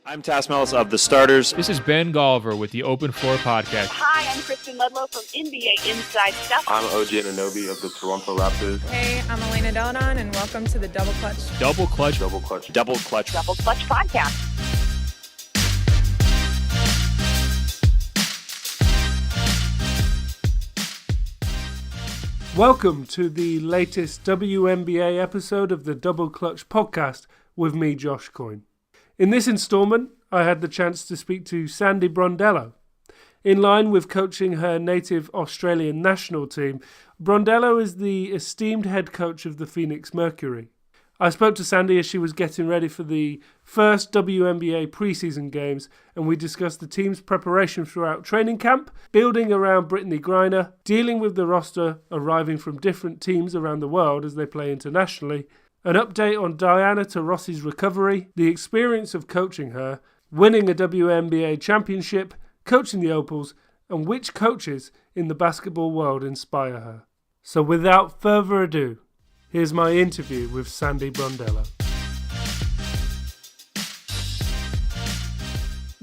I'm Tass Mellis of The Starters. This is Ben Golliver with the Open Floor Podcast. Hi, I'm Kristen Ludlow from NBA Inside Stuff. I'm OG Anunoby of the Toronto Raptors. Hey, I'm Elena Delanon, and welcome to the Double Clutch. Double Clutch. Double Clutch. Double Clutch. Double Clutch Podcast. Welcome to the latest WNBA episode of the Double Clutch Podcast with me, Josh Coyne. In this instalment, I had the chance to speak to Sandy Brondello. In line with coaching her native Australian national team, Brondello is the esteemed head coach of the Phoenix Mercury. I spoke to Sandy as she was getting ready for the first WNBA preseason games, and we discussed the team's preparation throughout training camp, building around Brittney Griner, dealing with the roster arriving from different teams around the world as they play internationally, an update on Diana Taurasi's recovery, the experience of coaching her, winning a WNBA championship, coaching the Opals, and which coaches in the basketball world inspire her. So without further ado, here's my interview with Sandy Brondello.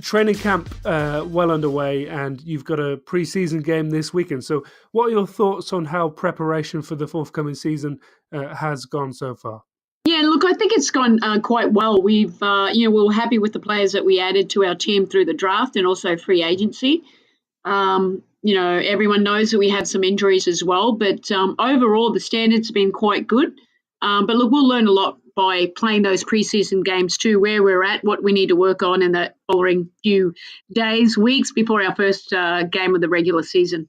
Training camp well underway, and you've got a pre-season game this weekend. So what are your thoughts on how preparation for the forthcoming season has gone so far? Yeah, look, I think it's gone quite well. We were happy with the players that we added to our team through the draft and also free agency. Everyone knows that we had some injuries as well, but overall the standards have been quite good. But look, we'll learn a lot by playing those preseason games too, where we're at, what we need to work on in the following few days, weeks before our first game of the regular season.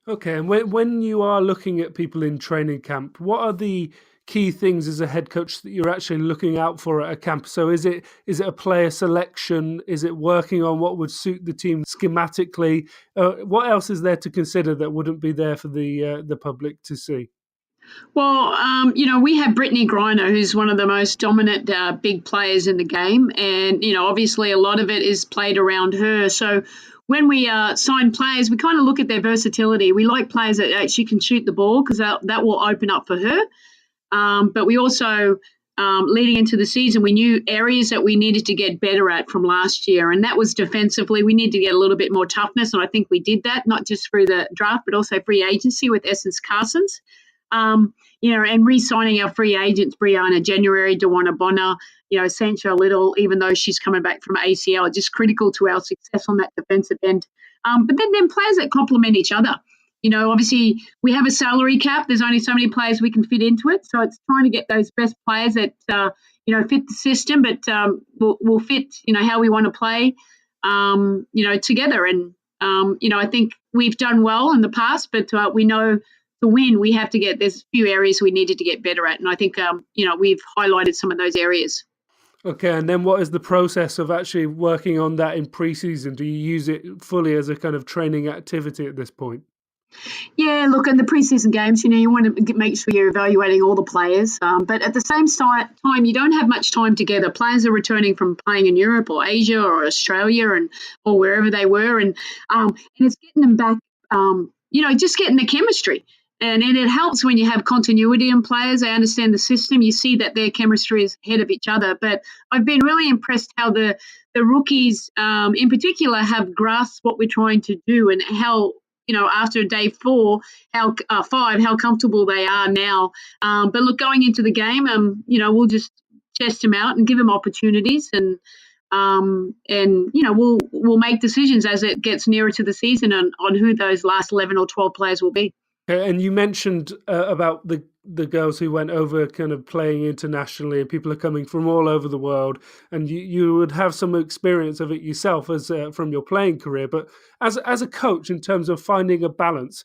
Okay, and when you are looking at people in training camp, what are the key things as a head coach that you're actually looking out for at a camp? So is it a player selection? Is it working on what would suit the team schematically? What else is there to consider that wouldn't be there for the public to see? Well, we have Brittney Griner, who's one of the most dominant big players in the game. And, obviously a lot of it is played around her. So when we sign players, we kind of look at their versatility. We like players that actually can shoot the ball because that will open up for her. But we also, leading into the season, we knew areas that we needed to get better at from last year. And that was defensively. We needed to get a little bit more toughness. And I think we did that, not just through the draft, but also free agency with Essence Carsons. And re-signing our free agents, Brianna January, Dewana Bonner, Sancho Little, even though she's coming back from ACL, just critical to our success on that defensive end. But then players that complement each other. Obviously we have a salary cap. There's only so many players we can fit into it. So it's trying to get those best players that, fit the system, but will fit, how we want to play, together. And, I think we've done well in the past, but we know to win, we have to get, there's a few areas we needed to get better at. And I think, we've highlighted some of those areas. Okay, and then what is the process of actually working on that in preseason? Do you use it fully as a kind of training activity at this point? Yeah, look, in the preseason games, you want to make sure you're evaluating all the players. But at the same time, you don't have much time together. Players are returning from playing in Europe or Asia or Australia or wherever they were. And it's getting them back, just getting the chemistry. And it helps when you have continuity in players. They understand the system. You see that their chemistry is ahead of each other. But I've been really impressed how the rookies in particular have grasped what we're trying to do and how, after day 4, how comfortable they are now. But look, going into the game, we'll just test them out and give them opportunities, and we'll make decisions as it gets nearer to the season on who those last 11 or 12 players will be. Okay, and you mentioned about the girls who went over kind of playing internationally, and people are coming from all over the world, and you would have some experience of it yourself as from your playing career. But as a coach, in terms of finding a balance,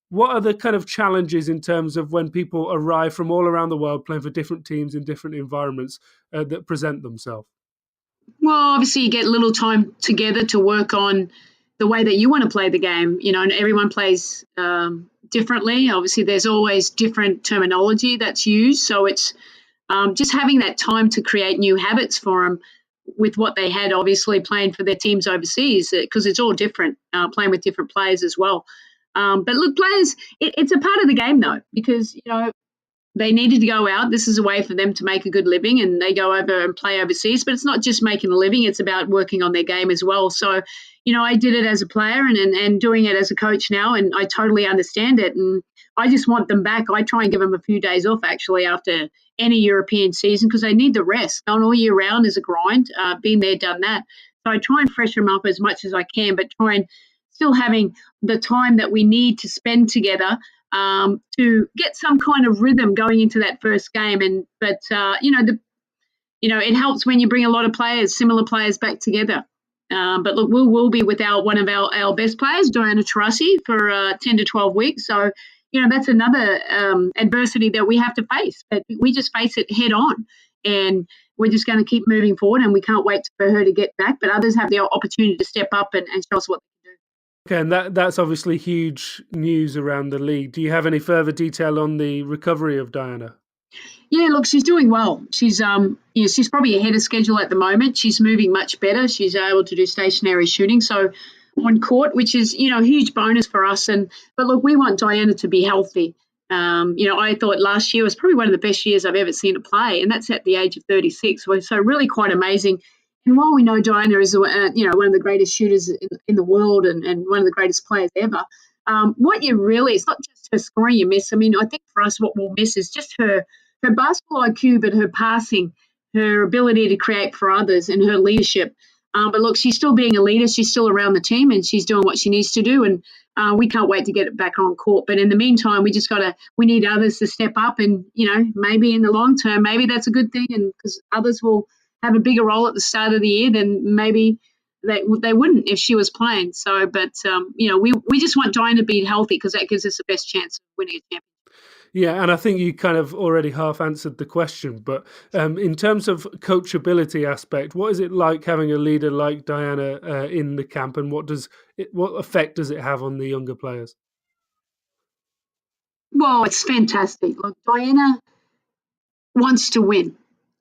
what are the kind of challenges in terms of when people arrive from all around the world playing for different teams in different environments that present themselves? Well, obviously you get a little time together to work on the way that you want to play the game, and everyone plays differently. Obviously, there's always different terminology that's used. So it's just having that time to create new habits for them with what they had, obviously, playing for their teams overseas, because it's all different, playing with different players as well. But look, players, it's a part of the game, though, because, they needed to go out. This is a way for them to make a good living, and they go over and play overseas. But it's not just making a living; it's about working on their game as well. So, I did it as a player and doing it as a coach now, and I totally understand it. And I just want them back. I try and give them a few days off actually after any European season because they need the rest. Going all year round is a grind. Been there, done that. So I try and freshen them up as much as I can, but try and still having the time that we need to spend together to get some kind of rhythm going into that first game. But it helps when you bring a lot of players, similar players, back together. But look, we'll be without one of our best players, Diana Taurasi, for 10 to 12 weeks. So, that's another adversity that we have to face. But we just face it head on, and we're just going to keep moving forward, and we can't wait for her to get back. But others have the opportunity to step up and show us what they can do. Okay, and that's obviously huge news around the league. Do you have any further detail on the recovery of Diana? Yeah, look, she's doing well. She's she's probably ahead of schedule at the moment. She's moving much better. She's able to do stationary shooting, so on court, which is a huge bonus for us. But look, we want Diana to be healthy. I thought last year was probably one of the best years I've ever seen her play, and that's at the age of 36. So really quite amazing. And while we know Diana is one of the greatest shooters in the world and one of the greatest players ever, what you really, it's not just her scoring you miss. I mean, I think for us what we'll miss is just her basketball IQ, but her passing, her ability to create for others, and her leadership. But look, she's still being a leader. She's still around the team, and she's doing what she needs to do. And we can't wait to get it back on court. But in the meantime, we need others to step up. And, maybe in the long term, maybe that's a good thing. And because others will have a bigger role at the start of the year than maybe they wouldn't if she was playing. So, but, we just want Diana to be healthy because that gives us the best chance of winning a championship. Yeah, and I think you kind of already half answered the question, but in terms of coachability aspect, what is it like having a leader like Diana in the camp, and what effect does it have on the younger players? Well, it's fantastic. Look, Diana wants to win.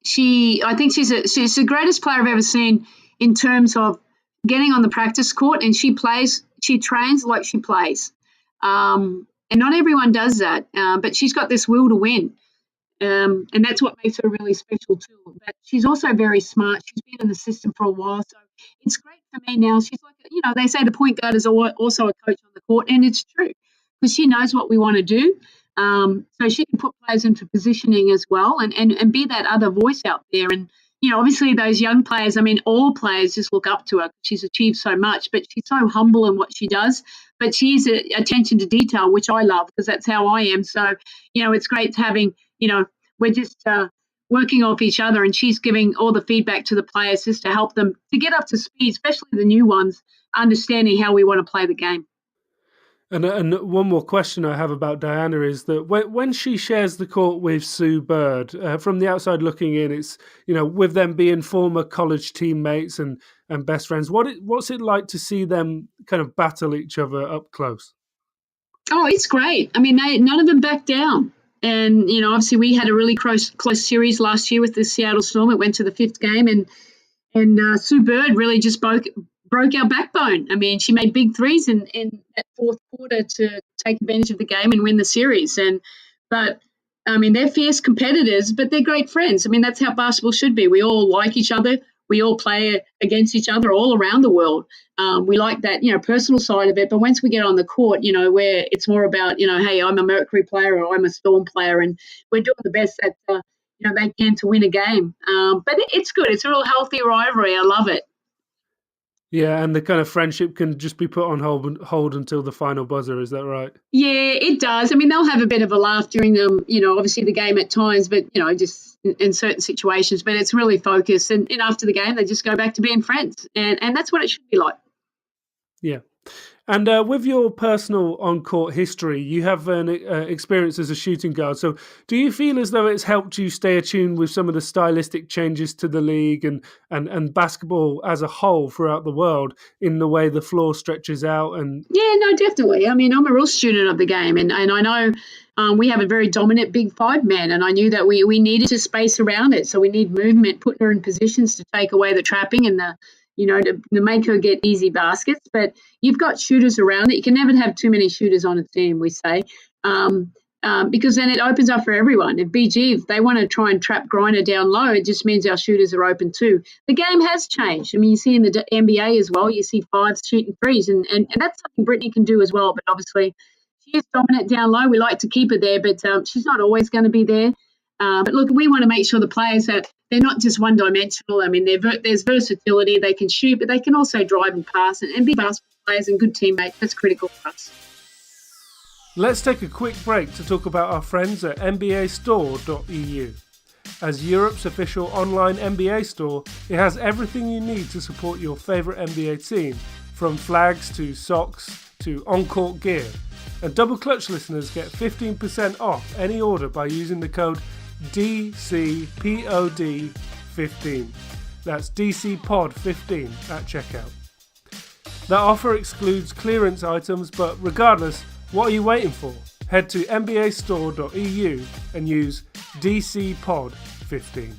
I think she's the greatest player I've ever seen in terms of getting on the practice court, and she trains like she plays. And not everyone does that, but she's got this will to win. And that's what makes her really special too. But she's also very smart. She's been in the system for a while. So it's great for me now. She's like, they say the point guard is also a coach on the court, and it's true because she knows what we want to do. So she can put players into positioning as well and be that other voice out there. And, obviously those young players, all players just look up to her. She's achieved so much, but she's so humble in what she does. But she's attention to detail, which I love because that's how I am. So, it's great having, we're just working off each other, and she's giving all the feedback to the players just to help them to get up to speed, especially the new ones, understanding how we want to play the game. And one more question I have about Diana is that when she shares the court with Sue Bird, from the outside looking in, it's, with them being former college teammates and best friends, what's it like to see them kind of battle each other up close? Oh, it's great. None of them back down. And, obviously we had a really close series last year with the Seattle Storm. It went to the 5th game, and Sue Bird really just broke our backbone. She made big threes in that 4th quarter to take advantage of the game and win the series. But they're fierce competitors, but they're great friends. That's how basketball should be. We all like each other. We all play against each other all around the world. We like that, personal side of it. But once we get on the court, where it's more about, hey, I'm a Mercury player or I'm a Storm player, and we're doing the best that, they can to win a game. But it's good. It's a real healthy rivalry. I love it. Yeah, and the kind of friendship can just be put on hold until the final buzzer. Is that right? Yeah, it does. They'll have a bit of a laugh during obviously the game at times, but, just in certain situations. But it's really focused. And after the game, they just go back to being friends. And that's what it should be like. Yeah. And with your personal on-court history, you have an experience as a shooting guard. So do you feel as though it's helped you stay attuned with some of the stylistic changes to the league and basketball as a whole throughout the world in the way the floor stretches out? Yeah, no, definitely. I'm a real student of the game, and I know we have a very dominant big 5 man, and I knew that we needed to space around it. So we need movement, putting her in positions to take away the trapping and to make her get easy baskets. But you've got shooters around it. You can never have too many shooters on a team, we say. because then it opens up for everyone. If they want to try and trap Griner down low, it just means our shooters are open too. The game has changed. I mean, you see in the NBA as well, you see fives shooting threes, and that's something Brittney can do as well. But obviously, she is dominant down low. We like to keep her there, but she's not always going to be there. But look, we want to make sure the players that they're not just one-dimensional. I mean, there's versatility. They can shoot, but they can also drive and pass and be basketball players and good teammates. That's critical for us. Let's take a quick break to talk about our friends at NBAstore.eu. As Europe's official online NBA store, it has everything you need to support your favourite NBA team, from flags to socks to on-court gear. And Double Clutch listeners get 15% off any order by using the code DCPOD15. That's DCPOD15 at checkout. That offer excludes clearance items, but regardless, what are you waiting for? Head to NBAstore.eu and use DCPOD15.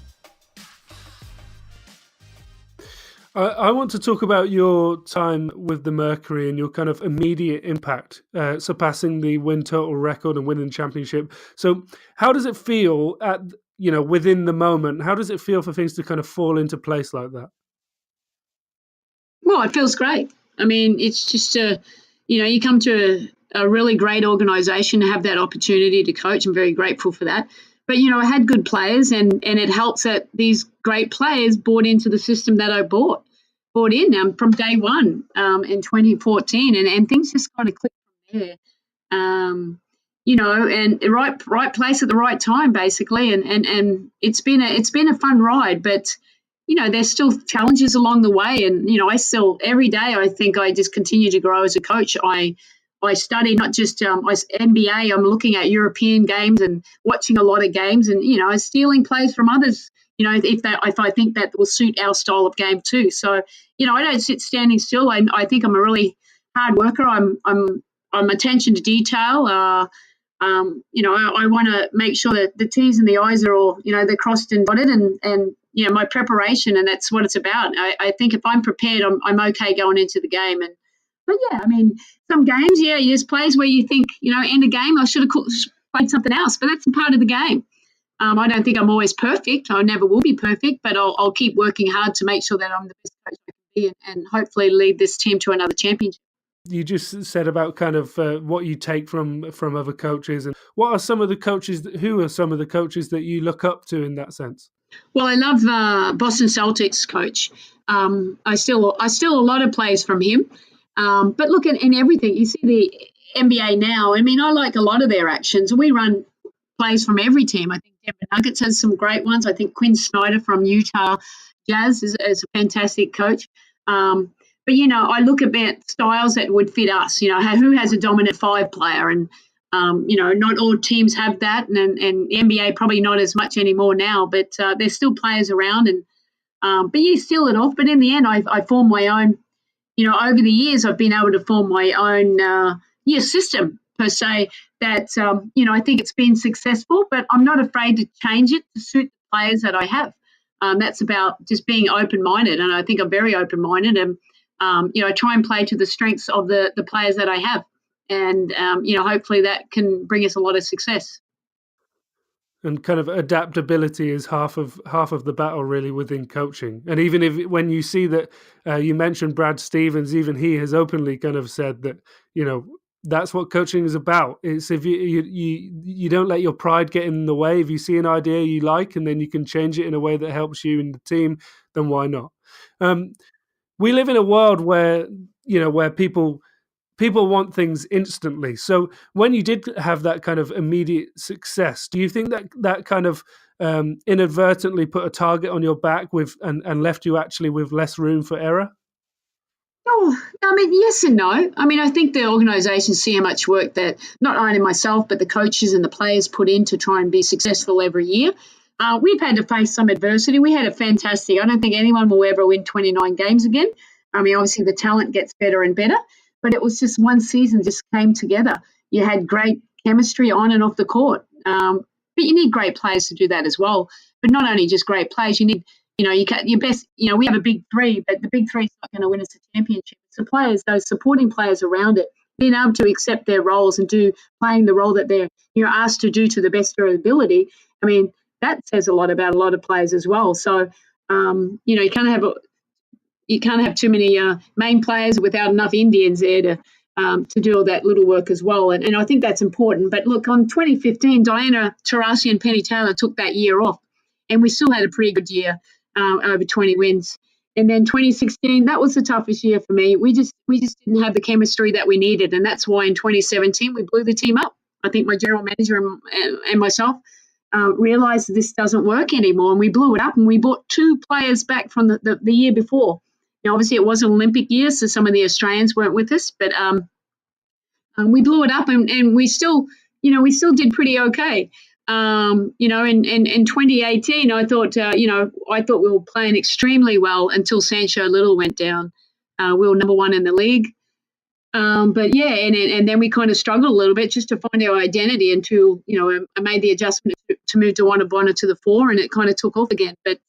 I want to talk about your time with the Mercury and your kind of immediate impact, surpassing the win total record and winning the championship. So how does it feel within the moment? How does it feel for things to kind of fall into place like that? Well, it feels great. I mean, it's just, you come to a really great organisation to have that opportunity to coach. I'm very grateful for that. But, I had good players and it helps that these great players bought into the system that I bought in from day one in 2014. And things just kind of clicked from there, and the right place at the right time, basically. And it's been a fun ride, but, there's still challenges along the way. And, I still, every day, I think I just continue to grow as a coach. I study not just NBA. I'm looking at European games and watching a lot of games, and stealing plays from others. If I think that will suit our style of game too. So I don't sit standing still. I think I'm a really hard worker. I'm attention to detail. I want to make sure that the T's and the I's are all they're crossed and dotted, and my preparation, and that's what it's about. I think if I'm prepared, I'm okay going into the game. But yeah, I mean, some games, there's plays where you think, end a game, I should have played something else, but that's a part of the game. I don't think I'm always perfect. I never will be perfect, but I'll keep working hard to make sure that I'm the best coach I can be and hopefully lead this team to another championship. You just said about kind of what you take from other coaches, and who are some of the coaches that you look up to in that sense? Well, I love Boston Celtics coach. I steal a lot of plays from him. But look, in everything, you see the NBA now. I mean, I like a lot of their actions. We run plays from every team. I think Denver Nuggets has some great ones. I think Quinn Snyder from Utah Jazz is a fantastic coach. But, I look at styles that would fit us, who has a dominant five player. And, not all teams have that. And the NBA probably not as much anymore now. But there's still players around. But you steal it off. But in the end, I form my own. Over the years, I've been able to form my own system, per se, that, I think it's been successful, but I'm not afraid to change it to suit the players that I have. That's about just being open-minded, and I think I'm very open-minded, and, I try and play to the strengths of the players that I have, and, hopefully that can bring us a lot of success. And kind of adaptability is half of the battle, really, within coaching. And even when you see that, you mentioned Brad Stevens, even he has openly kind of said that, that's what coaching is about. It's if you don't let your pride get in the way. If you see an idea you like, and then you can change it in a way that helps you and the team, then why not? We live in a world where people want things instantly. So when you did have that kind of immediate success, do you think that kind of inadvertently put a target on your back and left you actually with less room for error? Oh, I mean, yes and no. I mean, I think the organisation see how much work that not only myself, but the coaches and the players put in to try and be successful every year. We've had to face some adversity. We had a fantastic, I don't think anyone will ever win 29 games again. I mean, obviously the talent gets better and better, but it was just one season just came together. You had great chemistry on and off the court. But you need great players to do that as well. But not only just great players, you need, your best, we have a big three, but the big three is not going to win us a championship. It's the players, those supporting players around it. being able to accept their roles and playing the role that they're asked to do to the best of their ability. I mean, that says a lot about a lot of players as well. So you can't have too many main players without enough Indians there to do all that little work as well. And I think that's important. But look, on 2015, Diana Taurasi and Penny Taylor took that year off, and we still had a pretty good year, over 20 wins. And then 2016, that was the toughest year for me. We just didn't have the chemistry that we needed, and that's why in 2017 we blew the team up. I think my general manager and myself realised that this doesn't work anymore, and we blew it up, and we brought 2 players back from the year before. Now, obviously, it was an Olympic year, so some of the Australians weren't with us, but we blew it up, and we still did pretty okay. In 2018, I thought we were playing extremely well until Sancho Little went down. We were number 1 in the league. But yeah, and then we kind of struggled a little bit just to find our identity until, I made the adjustment to move Diana Taurasi to the 4, and it kind of took off again. But,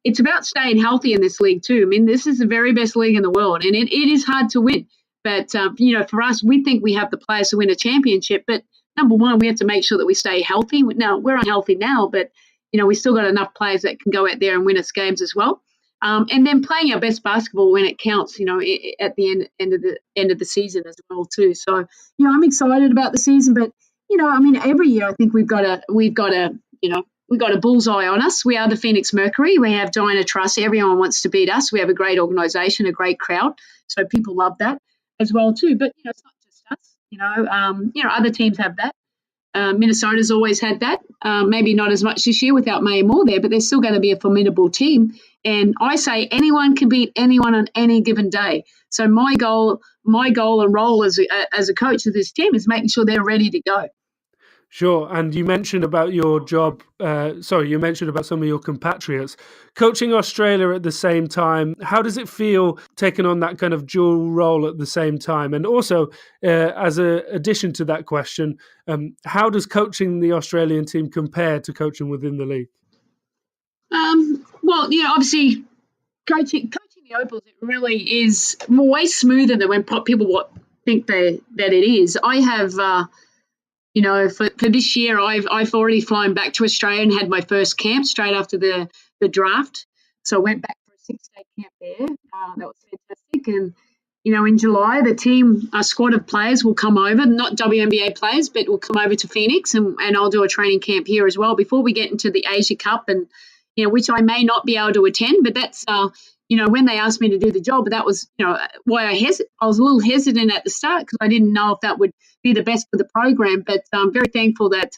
it's about staying healthy in this league too. I mean, this is the very best league in the world, and it is hard to win. But, for us, we think we have the players to win a championship. But number one, we have to make sure that we stay healthy. Now, we're unhealthy now, but, we still got enough players that can go out there and win us games as well. And then playing our best basketball when it counts, at the end of the season as well too. So, I'm excited about the season, but every year I think we've got a bullseye on us. We are the Phoenix Mercury. We have Diana Taurasi. Everyone wants to beat us. We have a great organisation, a great crowd, so people love that as well too. But it's not just us. Other teams have that. Minnesota's always had that. Maybe not as much this year without May Moore there, but they're still going to be a formidable team. And I say anyone can beat anyone on any given day. So my goal and role as a coach of this team is making sure they're ready to go. Sure. And you mentioned about your job. You mentioned about some of your compatriots coaching Australia at the same time. How does it feel taking on that kind of dual role at the same time? And also, as an addition to that question, how does coaching the Australian team compare to coaching within the league? Obviously, coaching the Opals, it really is way smoother than when people think that it is. I have. For this year, I've already flown back to Australia and had my first camp straight after the draft. So I went back for a 6-day camp there. That was fantastic. And, in July, the team, a squad of players will come over, not WNBA players, but will come over to Phoenix and I'll do a training camp here as well before we get into the Asia Cup and, which I may not be able to attend, but that's, when they asked me to do the job, that was, why I was a little hesitant at the start because I didn't know if that would be the best for the program. But I'm very thankful that,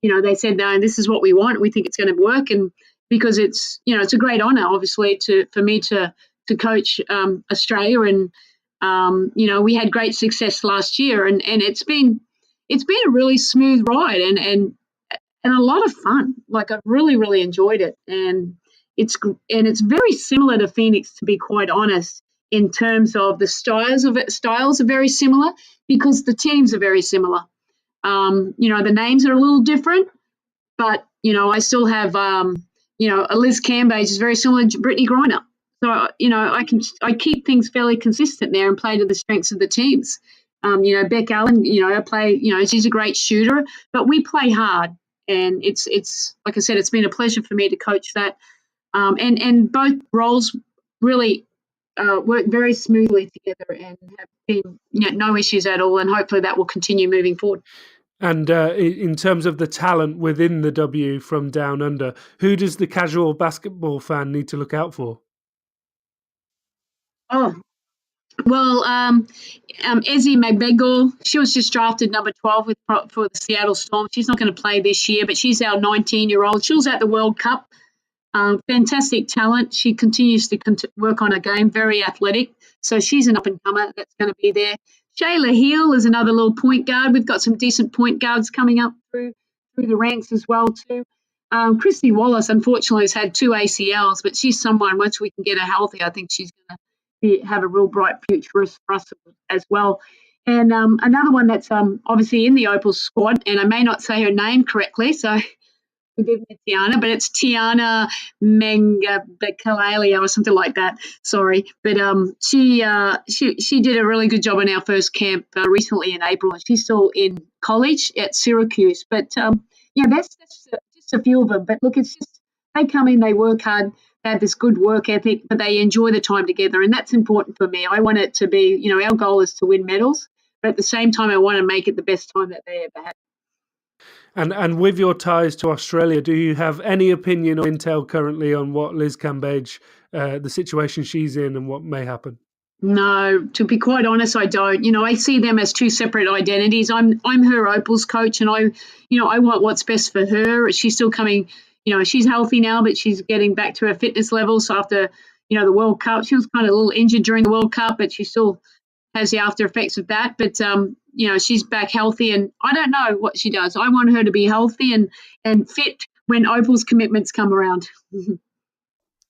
they said, no, this is what we want. We think it's going to work. And because it's, it's a great honour, obviously, for me to coach Australia. And, we had great success last year and it's been a really smooth ride and a lot of fun. Like I've really, really enjoyed it. And it's very similar to Phoenix, to be quite honest, in terms of the styles of it. Styles are very similar because the teams are very similar. The names are a little different, but I still have a Liz Cambage is very similar to Brittney Griner. So I keep things fairly consistent there and play to the strengths of the teams. Beck Allen, I play. She's a great shooter, but we play hard, and it's like I said, it's been a pleasure for me to coach that. And both roles really work very smoothly together and have been no issues at all, and hopefully that will continue moving forward. And in terms of the talent within the W from Down Under, who does the casual basketball fan need to look out for? Oh, well, Ezzy Magbegor, she was just drafted number 12 for the Seattle Storm. She's not going to play this year, but she's our 19-year-old. She was at the World Cup. Fantastic talent. She continues to work on her game, very athletic. So she's an up-and-comer that's going to be there. Shayla Heel is another little point guard. We've got some decent point guards coming up through the ranks as well too. Christy Wallace, unfortunately, has had 2 ACLs, but she's someone, once we can get her healthy, I think she's going to have a real bright future for us as well. And another one that's obviously in the Opals squad, and I may not say her name correctly, so We did with Tiana, but it's Tiana Mengabekalele or something like that. Sorry, but she did a really good job in our first camp recently in April, and she's still in college at Syracuse. But that's just a few of them. But look, it's just they come in, they work hard, they have this good work ethic, but they enjoy the time together, and that's important for me. I want it to be, our goal is to win medals, but at the same time, I want to make it the best time that they ever had. And with your ties to Australia, do you have any opinion or intel currently on what Liz Cambage, the situation she's in and what may happen? No, to be quite honest, I don't. I see them as two separate identities. I'm her Opals coach, and I want what's best for her. She's still coming, she's healthy now, but she's getting back to her fitness levels after, the World Cup. She was kind of a little injured during the World Cup, but she still has the after effects of that. But, she's back healthy, and I don't know what she does. I want her to be healthy and fit when Opal's commitments come around.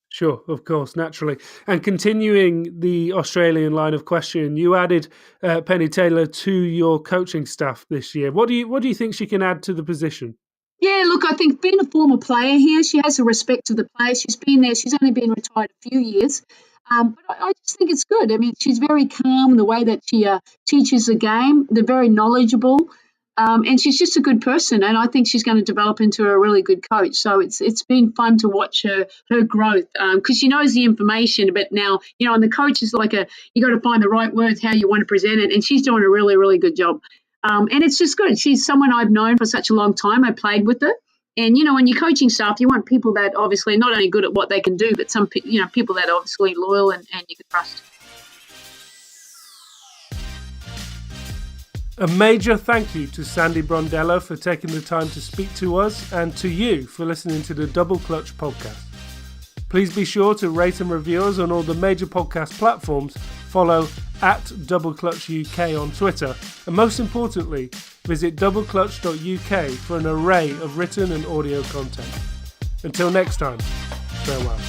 Sure, of course, naturally. And continuing the Australian line of question, you added Penny Taylor to your coaching staff this year. What do you think she can add to the position? Yeah, look, I think being a former player here, she has a respect to the players. She's been there. She's only been retired a few years. But I just think it's good. I mean, she's very calm, the way that she teaches the game. They're very knowledgeable. And she's just a good person. And I think she's going to develop into a really good coach. So it's been fun to watch her growth because she knows the information. But now, and the coach is like you got to find the right words, how you want to present it. And she's doing a really, really good job. And it's just good. She's someone I've known for such a long time. I played with her. And, when you're coaching staff, you want people that obviously not only good at what they can do, but some, people that are obviously loyal and you can trust. A major thank you to Sandy Brondello for taking the time to speak to us and to you for listening to the Double Clutch podcast. Please be sure to rate and review us on all the major podcast platforms, follow @DoubleClutchUK on Twitter, and most importantly, visit doubleclutch.uk for an array of written and audio content. Until next time, farewell.